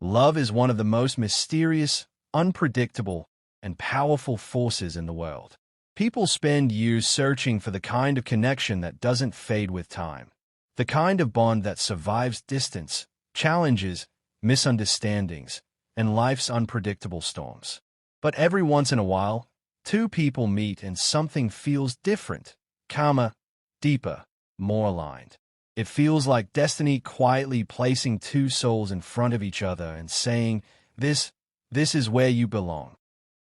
Love is one of the most mysterious, unpredictable, and powerful forces in the world. People spend years searching for the kind of connection that doesn't fade with time, the kind of bond that survives distance, challenges, misunderstandings, and life's unpredictable storms. But every once in a while, two people meet and something feels different, calmer, deeper, more aligned. It feels like destiny quietly placing two souls in front of each other and saying, this is where you belong.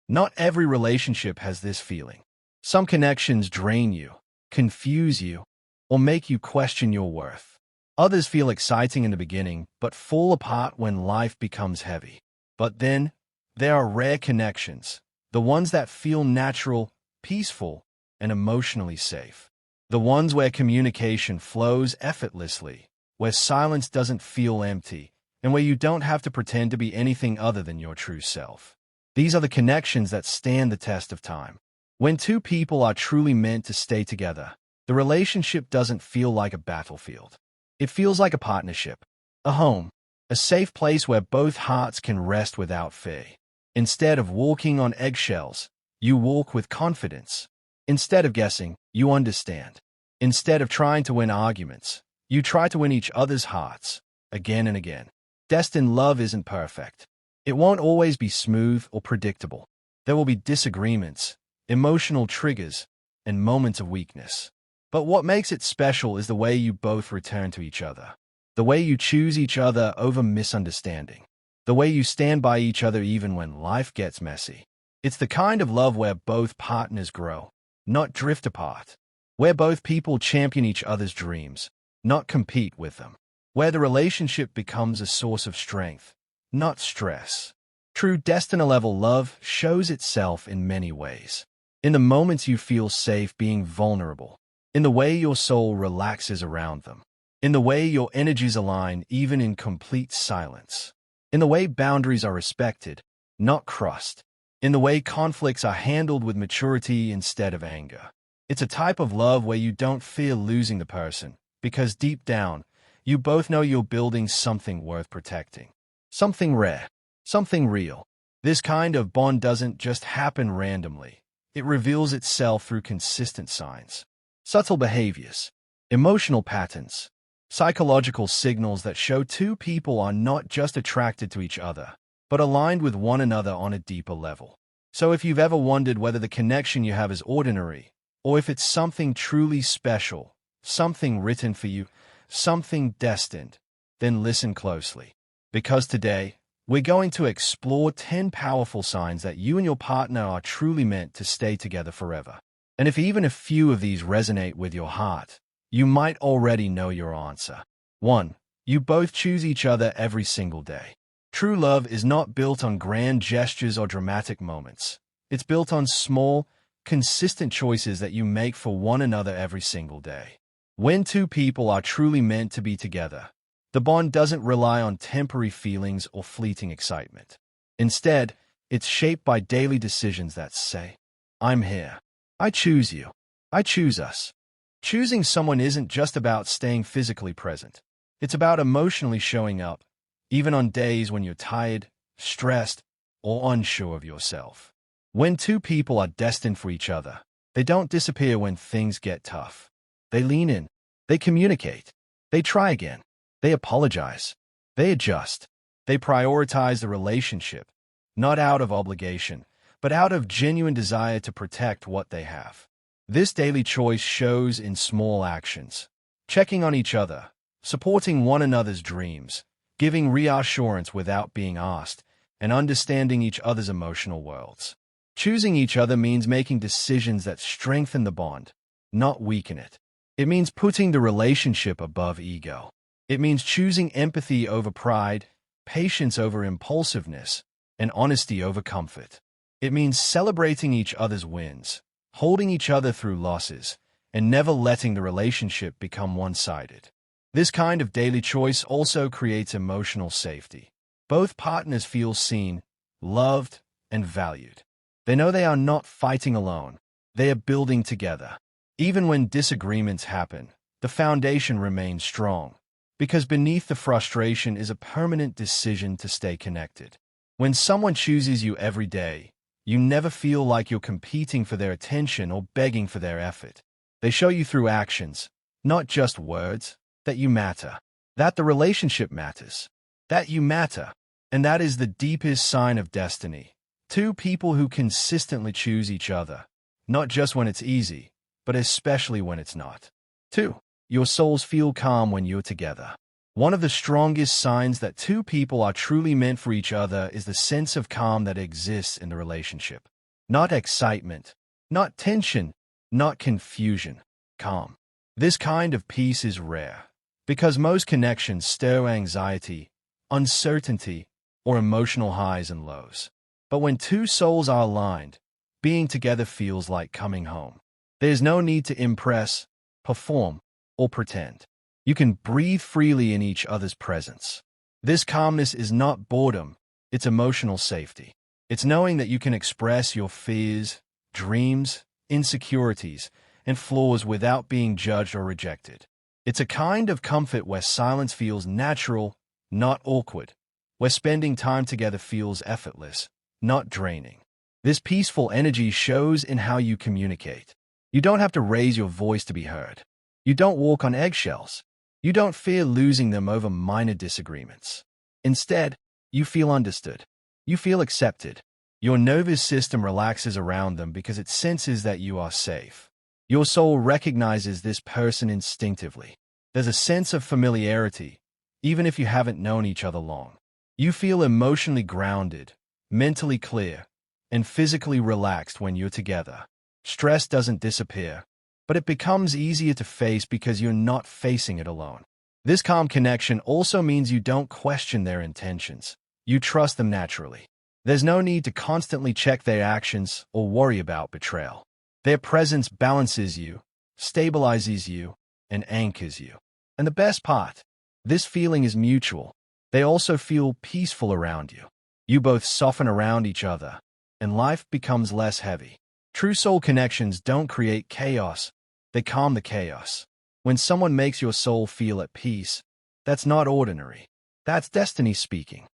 Not every relationship has this feeling. Some connections drain you, confuse you, or make you question your worth. Others feel exciting in the beginning, but fall apart when life becomes heavy. But then, there are rare connections, the ones that feel natural, peaceful, and emotionally safe. The ones where communication flows effortlessly, where silence doesn't feel empty, and where you don't have to pretend to be anything other than your true self. These are the connections that stand the test of time. When two people are truly meant to stay together, the relationship doesn't feel like a battlefield. It feels like a partnership, a home, a safe place where both hearts can rest without fear. Instead of walking on eggshells, you walk with confidence. Instead of guessing, you understand. Instead of trying to win arguments, you try to win each other's hearts, again and again. Destined love isn't perfect. It won't always be smooth or predictable. There will be disagreements, emotional triggers, and moments of weakness. But what makes it special is the way you both return to each other. The way you choose each other over misunderstanding. The way you stand by each other even when life gets messy. It's the kind of love where both partners grow, not drift apart. Where both people champion each other's dreams, not compete with them. Where the relationship becomes a source of strength, not stress. True Destined-level love shows itself in many ways. In the moments you feel safe being vulnerable. In the way your soul relaxes around them. In the way your energies align even in complete silence. In the way boundaries are respected, not crossed. In the way conflicts are handled with maturity instead of anger. It's a type of love where you don't fear losing the person, because deep down, you both know you're building something worth protecting. Something rare. Something real. This kind of bond doesn't just happen randomly. It reveals itself through consistent signs. Subtle behaviors. Emotional patterns. Psychological signals that show two people are not just attracted to each other, but aligned with one another on a deeper level. So if you've ever wondered whether the connection you have is ordinary, or if it's something truly special, something written for you, something destined, then listen closely. Because today, we're going to explore 10 powerful signs that you and your partner are truly meant to stay together forever. And if even a few of these resonate with your heart, you might already know your answer. 1. You both choose each other every single day. True love is not built on grand gestures or dramatic moments. It's built on small, consistent choices that you make for one another every single day. When two people are truly meant to be together, the bond doesn't rely on temporary feelings or fleeting excitement. Instead, it's shaped by daily decisions that say, I'm here. I choose you. I choose us. Choosing someone isn't just about staying physically present. It's about emotionally showing up, even on days when you're tired, stressed, or unsure of yourself. When two people are destined for each other, they don't disappear when things get tough. They lean in. They communicate. They try again. They apologize. They adjust. They prioritize the relationship, not out of obligation, but out of genuine desire to protect what they have. This daily choice shows in small actions. Checking on each other, supporting one another's dreams, giving reassurance without being asked, and understanding each other's emotional worlds. Choosing each other means making decisions that strengthen the bond, not weaken it. It means putting the relationship above ego. It means choosing empathy over pride, patience over impulsiveness, and honesty over comfort. It means celebrating each other's wins, holding each other through losses, and never letting the relationship become one-sided. This kind of daily choice also creates emotional safety. Both partners feel seen, loved, and valued. They know they are not fighting alone. They are building together. Even when disagreements happen, the foundation remains strong. Because beneath the frustration is a permanent decision to stay connected. When someone chooses you every day, you never feel like you're competing for their attention or begging for their effort. They show you through actions, not just words, that you matter, that the relationship matters, that you matter. And that is the deepest sign of destiny. Two people who consistently choose each other, not just when it's easy, but especially when it's not. 2. Your souls feel calm when you're together. One of the strongest signs that two people are truly meant for each other is the sense of calm that exists in the relationship. Not excitement, not tension, not confusion. Calm. This kind of peace is rare, because most connections stir anxiety, uncertainty, or emotional highs and lows. But when two souls are aligned, being together feels like coming home. There's no need to impress, perform, or pretend. You can breathe freely in each other's presence. This calmness is not boredom, it's emotional safety. It's knowing that you can express your fears, dreams, insecurities, and flaws without being judged or rejected. It's a kind of comfort where silence feels natural, not awkward, where spending time together feels effortless, not draining. This peaceful energy shows in how you communicate. You don't have to raise your voice to be heard. You don't walk on eggshells. You don't fear losing them over minor disagreements. Instead, you feel understood. You feel accepted. Your nervous system relaxes around them because it senses that you are safe. Your soul recognizes this person instinctively. There's a sense of familiarity, even if you haven't known each other long. You feel emotionally grounded, mentally clear, and physically relaxed when you're together. Stress doesn't disappear, but it becomes easier to face because you're not facing it alone. This calm connection also means you don't question their intentions. You trust them naturally. There's no need to constantly check their actions or worry about betrayal. Their presence balances you, stabilizes you, and anchors you. And the best part, this feeling is mutual. They also feel peaceful around you. You both soften around each other, and life becomes less heavy. True soul connections don't create chaos, they calm the chaos. When someone makes your soul feel at peace, that's not ordinary. That's destiny speaking.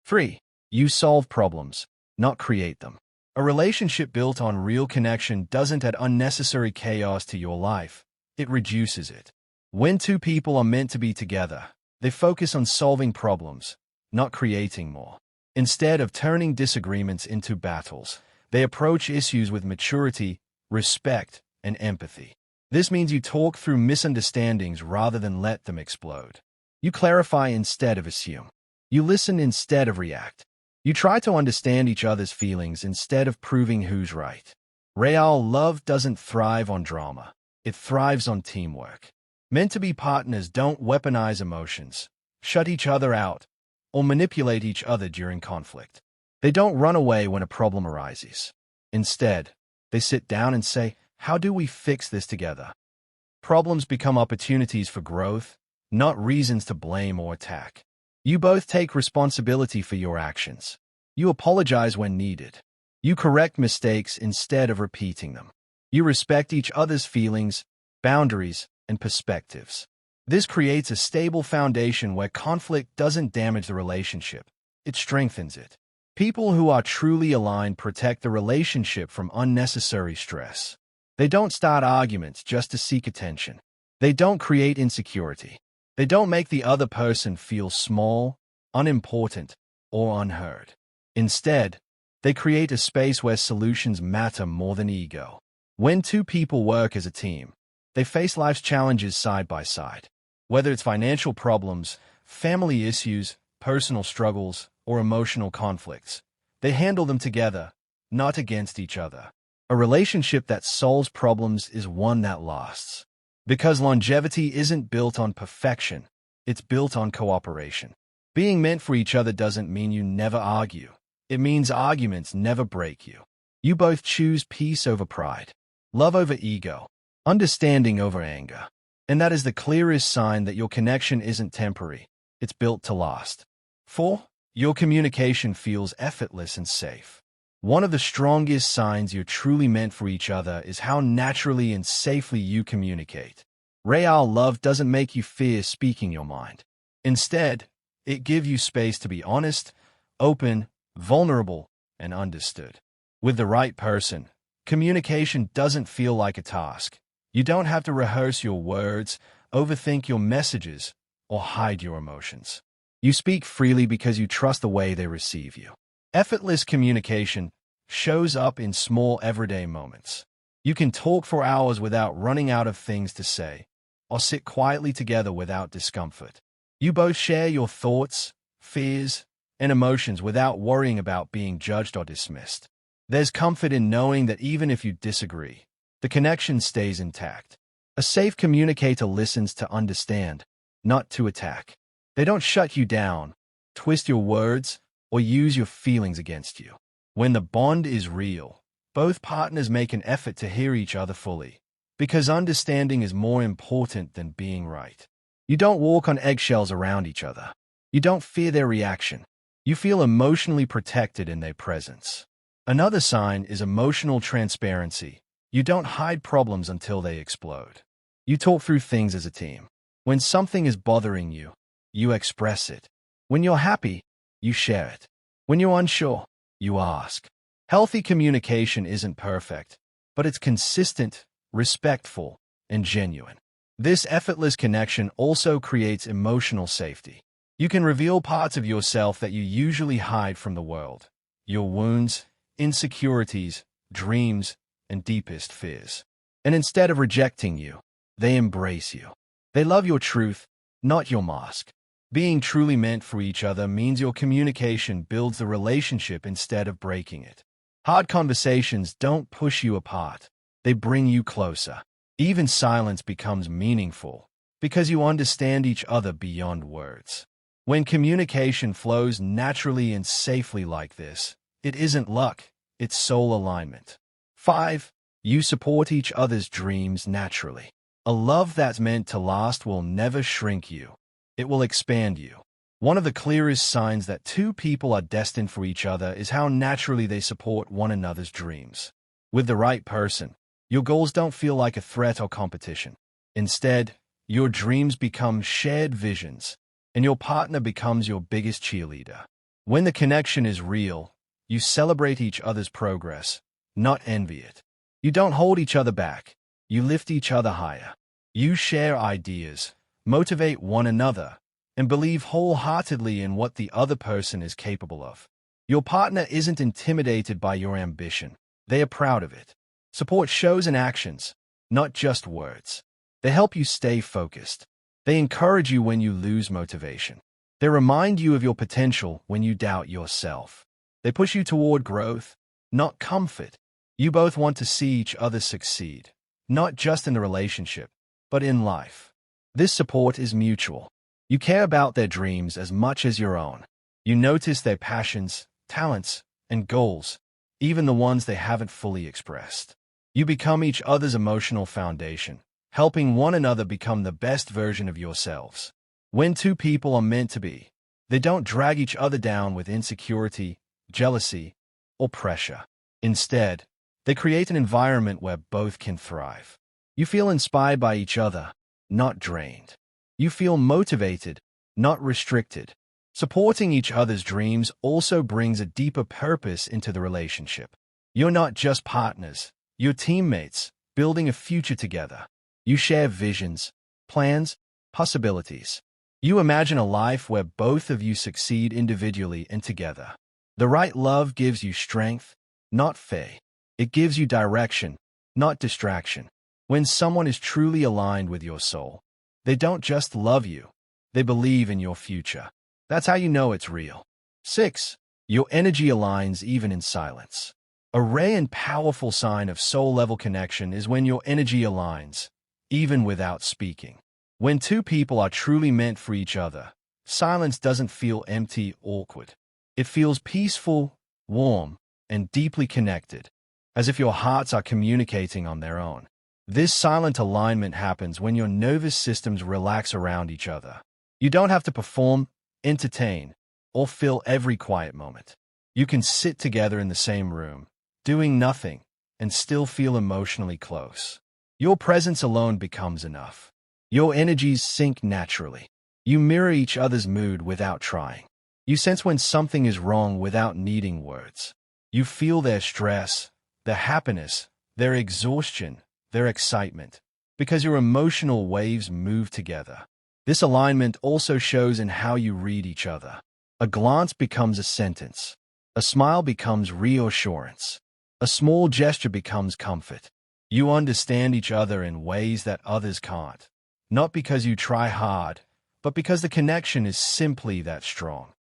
3. You solve problems, not create them. A relationship built on real connection doesn't add unnecessary chaos to your life, it reduces it. When two people are meant to be together, they focus on solving problems, not creating more. Instead of turning disagreements into battles, they approach issues with maturity, respect, and empathy. This means you talk through misunderstandings rather than let them explode. You clarify instead of assume. You listen instead of react. You try to understand each other's feelings instead of proving who's right. Real love doesn't thrive on drama. It thrives on teamwork. Meant-to-be partners don't weaponize emotions, shut each other out, or manipulate each other during conflict. They don't run away when a problem arises. Instead, they sit down and say, "How do we fix this together?" Problems become opportunities for growth, not reasons to blame or attack. You both take responsibility for your actions. You apologize when needed. You correct mistakes instead of repeating them. You respect each other's feelings, boundaries, and perspectives. This creates a stable foundation where conflict doesn't damage the relationship. It strengthens it. People who are truly aligned protect the relationship from unnecessary stress. They don't start arguments just to seek attention. They don't create insecurity. They don't make the other person feel small, unimportant, or unheard. Instead, they create a space where solutions matter more than ego. When two people work as a team, they face life's challenges side by side. Whether it's financial problems, family issues, personal struggles, or emotional conflicts, they handle them together, not against each other. A relationship that solves problems is one that lasts. Because longevity isn't built on perfection, it's built on cooperation. Being meant for each other doesn't mean you never argue. It means arguments never break you. You both choose peace over pride, love over ego, understanding over anger. And that is the clearest sign that your connection isn't temporary. It's built to last. 4. Your communication feels effortless and safe. One of the strongest signs you're truly meant for each other is how naturally and safely you communicate. Real love doesn't make you fear speaking your mind. Instead, it gives you space to be honest, open, vulnerable, and understood. With the right person, communication doesn't feel like a task. You don't have to rehearse your words, overthink your messages, or hide your emotions. You speak freely because you trust the way they receive you. Effortless communication shows up in small everyday moments. You can talk for hours without running out of things to say, or sit quietly together without discomfort. You both share your thoughts, fears, and emotions without worrying about being judged or dismissed. There's comfort in knowing that even if you disagree, the connection stays intact. A safe communicator listens to understand, not to attack. They don't shut you down, twist your words, or use your feelings against you. When the bond is real, both partners make an effort to hear each other fully, because understanding is more important than being right. You don't walk on eggshells around each other. You don't fear their reaction. You feel emotionally protected in their presence. Another sign is emotional transparency. You don't hide problems until they explode. You talk through things as a team. When something is bothering you, you express it. When you're happy, you share it. When you're unsure, you ask. Healthy communication isn't perfect, but it's consistent, respectful, and genuine. This effortless connection also creates emotional safety. You can reveal parts of yourself that you usually hide from the world. Your wounds, insecurities, dreams, and deepest fears. And instead of rejecting you, they embrace you. They love your truth, not your mask. Being truly meant for each other means your communication builds the relationship instead of breaking it. Hard conversations don't push you apart. They bring you closer. Even silence becomes meaningful because you understand each other beyond words. When communication flows naturally and safely like this, it isn't luck, it's soul alignment. 5. You support each other's dreams naturally. A love that's meant to last will never shrink you. It will expand you. One of the clearest signs that two people are destined for each other is how naturally they support one another's dreams. With the right person, your goals don't feel like a threat or competition. Instead, your dreams become shared visions, and your partner becomes your biggest cheerleader. When the connection is real, you celebrate each other's progress, not envy it. You don't hold each other back. You lift each other higher. You share ideas, motivate one another, and believe wholeheartedly in what the other person is capable of. Your partner isn't intimidated by your ambition. They are proud of it. Support shows in actions, not just words. They help you stay focused. They encourage you when you lose motivation. They remind you of your potential when you doubt yourself. They push you toward growth, not comfort. You both want to see each other succeed, not just in the relationship, but in life. This support is mutual. You care about their dreams as much as your own. You notice their passions, talents, and goals, even the ones they haven't fully expressed. You become each other's emotional foundation, helping one another become the best version of yourselves. When two people are meant to be, they don't drag each other down with insecurity, jealousy, or pressure. Instead, they create an environment where both can thrive. You feel inspired by each other, not drained. You feel motivated, not restricted. Supporting each other's dreams also brings a deeper purpose into the relationship. You're not just partners, you're teammates, building a future together. You share visions, plans, possibilities. You imagine a life where both of you succeed individually and together. The right love gives you strength, not fear. It gives you direction, not distraction. When someone is truly aligned with your soul, they don't just love you, they believe in your future. That's how you know it's real. 6. Your energy aligns even in silence. A rare and powerful sign of soul-level connection is when your energy aligns, even without speaking. When two people are truly meant for each other, silence doesn't feel empty or awkward. It feels peaceful, warm, and deeply connected, as if your hearts are communicating on their own. This silent alignment happens when your nervous systems relax around each other. You don't have to perform, entertain, or fill every quiet moment. You can sit together in the same room, doing nothing, and still feel emotionally close. Your presence alone becomes enough. Your energies sync naturally. You mirror each other's mood without trying. You sense when something is wrong without needing words. You feel their stress, their happiness, their exhaustion, their excitement, because your emotional waves move together. This alignment also shows in how you read each other. A glance becomes a sentence. A smile becomes reassurance. A small gesture becomes comfort. You understand each other in ways that others can't. Not because you try hard, but because the connection is simply that strong.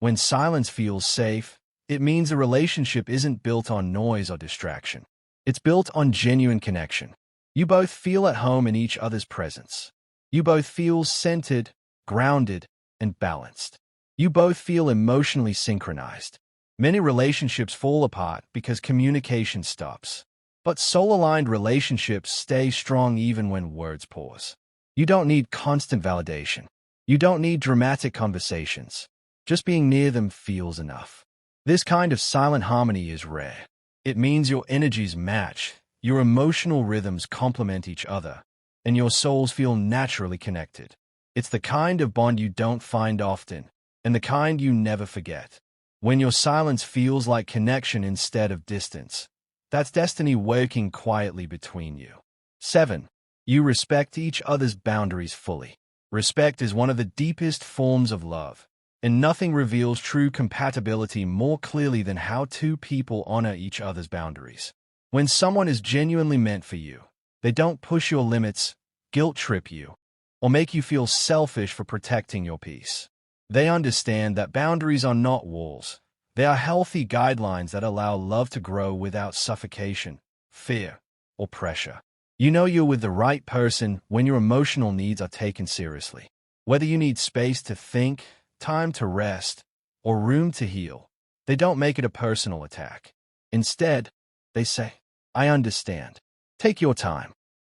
When silence feels safe, it means the relationship isn't built on noise or distraction. It's built on genuine connection. You both feel at home in each other's presence. You both feel centered, grounded, and balanced. You both feel emotionally synchronized. Many relationships fall apart because communication stops. But soul-aligned relationships stay strong even when words pause. You don't need constant validation. You don't need dramatic conversations. Just being near them feels enough. This kind of silent harmony is rare. It means your energies match, your emotional rhythms complement each other, and your souls feel naturally connected. It's the kind of bond you don't find often, and the kind you never forget. When your silence feels like connection instead of distance, that's destiny working quietly between you. 7. You respect each other's boundaries fully. Respect is one of the deepest forms of love, and nothing reveals true compatibility more clearly than how two people honor each other's boundaries. When someone is genuinely meant for you, they don't push your limits, guilt-trip you, or make you feel selfish for protecting your peace. They understand that boundaries are not walls. They are healthy guidelines that allow love to grow without suffocation, fear, or pressure. You know you're with the right person when your emotional needs are taken seriously. Whether you need space to think, time to rest, or room to heal, they don't make it a personal attack. Instead, they say, "I understand. Take your time."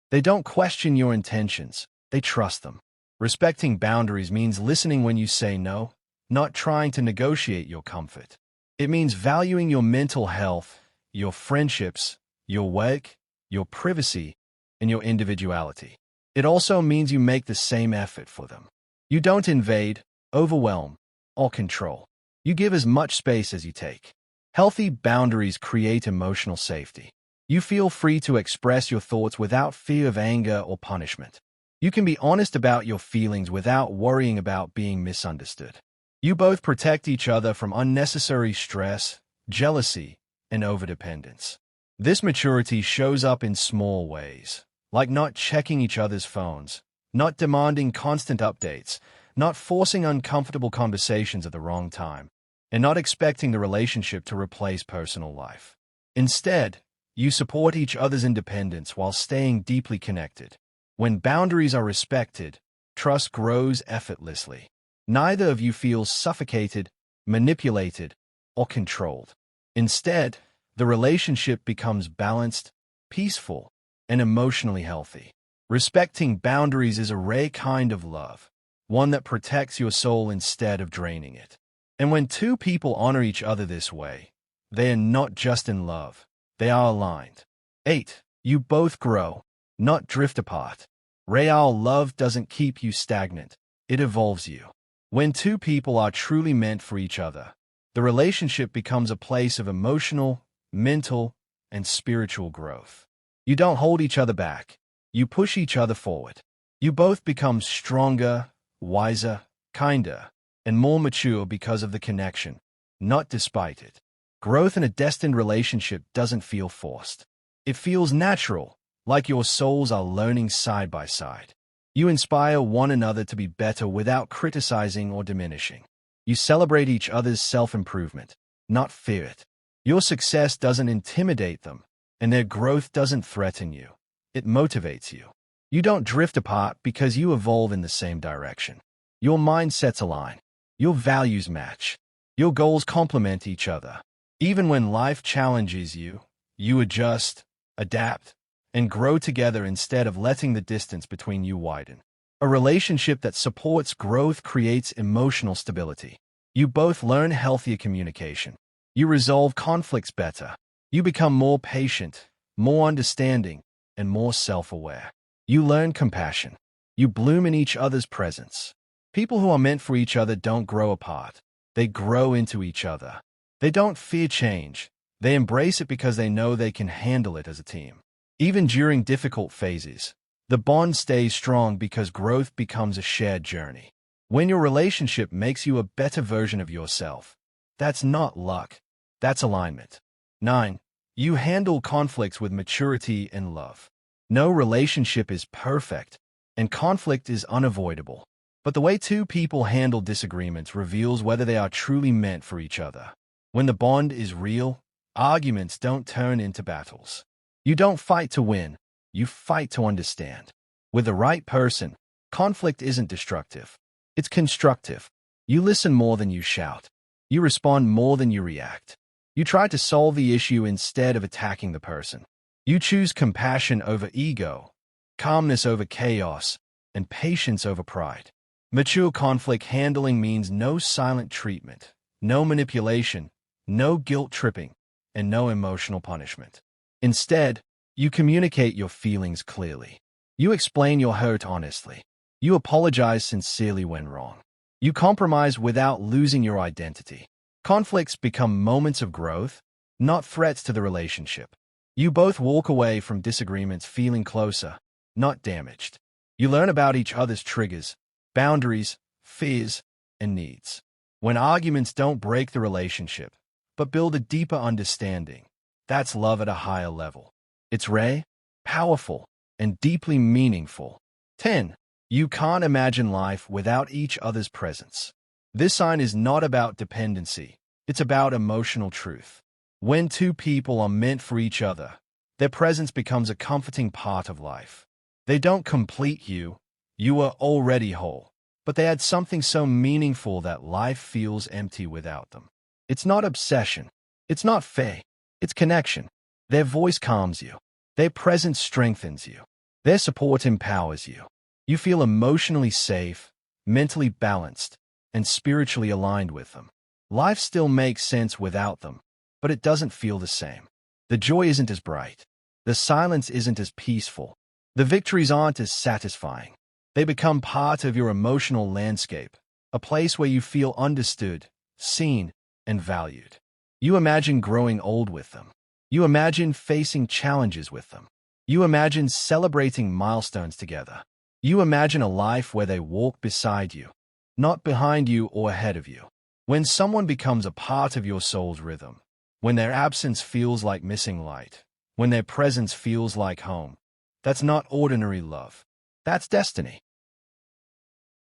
They don't question your intentions. They trust them. Respecting boundaries means listening when you say no, not trying to negotiate your comfort. It means valuing your mental health, your friendships, your work, your privacy, and your individuality. It also means you make the same effort for them. You don't invade, overwhelm, or control. You give as much space as you take. Healthy boundaries create emotional safety. You feel free to express your thoughts without fear of anger or punishment. You can be honest about your feelings without worrying about being misunderstood. You both protect each other from unnecessary stress, jealousy, and overdependence. This maturity shows up in small ways, like not checking each other's phones, not demanding constant updates, not forcing uncomfortable conversations at the wrong time, and not expecting the relationship to replace personal life. Instead, you support each other's independence while staying deeply connected. When boundaries are respected, trust grows effortlessly. Neither of you feels suffocated, manipulated, or controlled. Instead, the relationship becomes balanced, peaceful, and emotionally healthy. Respecting boundaries is a rare kind of love, one that protects your soul instead of draining it. And when two people honor each other this way, they are not just in love, they are aligned. 8. You both grow, not drift apart. Real love doesn't keep you stagnant, it evolves you. When two people are truly meant for each other, the relationship becomes a place of emotional, mental, and spiritual growth. You don't hold each other back, you push each other forward. You both become stronger, wiser, kinder, and more mature because of the connection, not despite it. Growth in a destined relationship doesn't feel forced. It feels natural, like your souls are learning side by side. You inspire one another to be better without criticizing or diminishing. You celebrate each other's self-improvement, not fear it. Your success doesn't intimidate them, and their growth doesn't threaten you. It motivates you. You don't drift apart because you evolve in the same direction. Your mindsets align. Your values match. Your goals complement each other. Even when life challenges you, you adjust, adapt, and grow together instead of letting the distance between you widen. A relationship that supports growth creates emotional stability. You both learn healthier communication. You resolve conflicts better. You become more patient, more understanding, and more self-aware. You learn compassion. You bloom in each other's presence. People who are meant for each other don't grow apart. They grow into each other. They don't fear change. They embrace it because they know they can handle it as a team. Even during difficult phases, the bond stays strong because growth becomes a shared journey. When your relationship makes you a better version of yourself, that's not luck. That's alignment. 9. You handle conflicts with maturity and love. No relationship is perfect, and conflict is unavoidable. But the way two people handle disagreements reveals whether they are truly meant for each other. When the bond is real, arguments don't turn into battles. You don't fight to win, you fight to understand. With the right person, conflict isn't destructive. It's constructive. You listen more than you shout. You respond more than you react. You try to solve the issue instead of attacking the person. You choose compassion over ego, calmness over chaos, and patience over pride. Mature conflict handling means no silent treatment, no manipulation, no guilt tripping, and no emotional punishment. Instead, you communicate your feelings clearly. You explain your hurt honestly. You apologize sincerely when wrong. You compromise without losing your identity. Conflicts become moments of growth, not threats to the relationship. You both walk away from disagreements feeling closer, not damaged. You learn about each other's triggers, boundaries, fears, and needs. When arguments don't break the relationship, but build a deeper understanding, that's love at a higher level. It's rare, powerful, and deeply meaningful. 10. You can't imagine life without each other's presence. This sign is not about dependency. It's about emotional truth. When two people are meant for each other, their presence becomes a comforting part of life. They don't complete you. You are already whole. But they add something so meaningful that life feels empty without them. It's not obsession. It's not fate. It's connection. Their voice calms you. Their presence strengthens you. Their support empowers you. You feel emotionally safe, mentally balanced, and spiritually aligned with them. Life still makes sense without them, but it doesn't feel the same. The joy isn't as bright. The silence isn't as peaceful. The victories aren't as satisfying. They become part of your emotional landscape, a place where you feel understood, seen, and valued. You imagine growing old with them. You imagine facing challenges with them. You imagine celebrating milestones together. You imagine a life where they walk beside you, not behind you or ahead of you. When someone becomes a part of your soul's rhythm, when their absence feels like missing light, when their presence feels like home, that's not ordinary love. That's destiny.